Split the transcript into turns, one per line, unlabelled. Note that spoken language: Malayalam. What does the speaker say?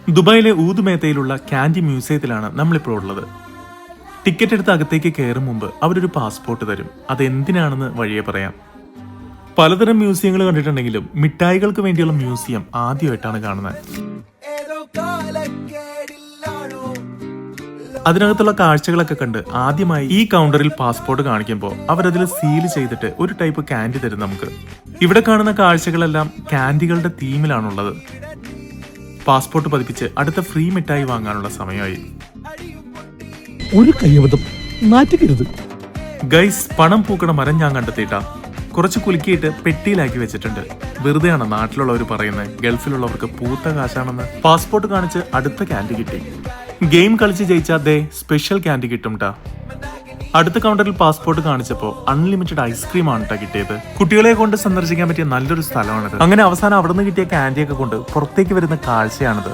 ദുബായിലെ ഊതുമേത്തയിലുള്ള ക്യാൻഡി മ്യൂസിയത്തിലാണ് നമ്മളിപ്പോൾ ഉള്ളത്. ടിക്കറ്റ് എടുത്ത് അകത്തേക്ക് കയറും മുമ്പ് അവരൊരു പാസ്പോർട്ട് തരും. അതെന്തിനാണെന്ന് വഴിയെ പറയാം. പലതരം മ്യൂസിയങ്ങൾ കണ്ടിട്ടുണ്ടെങ്കിലും മിഠായികൾക്ക് വേണ്ടിയുള്ള മ്യൂസിയം ആദ്യമായിട്ടാണ് കാണുന്നത്. അതിനകത്തുള്ള കാഴ്ചകളൊക്കെ കണ്ട് ആദ്യമായി ഈ കൗണ്ടറിൽ പാസ്പോർട്ട് കാണിക്കുമ്പോൾ അവരതിൽ സീൽ ചെയ്തിട്ട് ഒരു ടൈപ്പ് ക്യാൻഡി തരും നമുക്ക്. ഇവിടെ കാണുന്ന കാഴ്ചകളെല്ലാം ക്യാൻഡികളുടെ തീമിലാണുള്ളത്. പാസ്പോർട്ട് പതിപ്പിച്ച് അടുത്ത ഫ്രീ മിഠായി വാങ്ങാനുള്ള സമയമായി.
ഒരു കയ്യബദ്ധം നാറ്റിക്കരുത്
ഗൈസ്, പണം പൂക്കണ മരം ഞാൻ കണ്ടെത്തിയിട്ടാ. കുറച്ച് കുലുക്കിയിട്ട് പെട്ടിയിലാക്കി വെച്ചിട്ടുണ്ട്. വെറുതെയാണ് നാട്ടിലുള്ളവർ പറയുന്നത് ഗൾഫിലുള്ളവർക്ക് പൂത്ത കാശാണെന്ന്. പാസ്പോർട്ട് കാണിച്ച് അടുത്ത ക്യാൻഡി കിട്ടി. ഗെയിം കളിച്ച് ജയിച്ചാൽ ദേ സ്പെഷ്യൽ ക്യാൻഡി കിട്ടും ട്ടാ. അടുത്ത കൗണ്ടറിൽ പാസ്പോർട്ട് കാണിച്ചപ്പോൾ അൺലിമിറ്റഡ് ഐസ്ക്രീം ആണ് ട്ടാ കിട്ടിയത്. കുട്ടികളെ കൊണ്ട് സന്ദർശിക്കാൻ പറ്റിയ നല്ലൊരു സ്ഥലമാണിത്. അങ്ങനെ അവസാനം അവിടെ നിന്ന് കിട്ടിയ ക്യാൻഡിയൊക്കെ കൊണ്ട് പുറത്തേക്ക് വരുന്ന കാഴ്ചയാണിത്.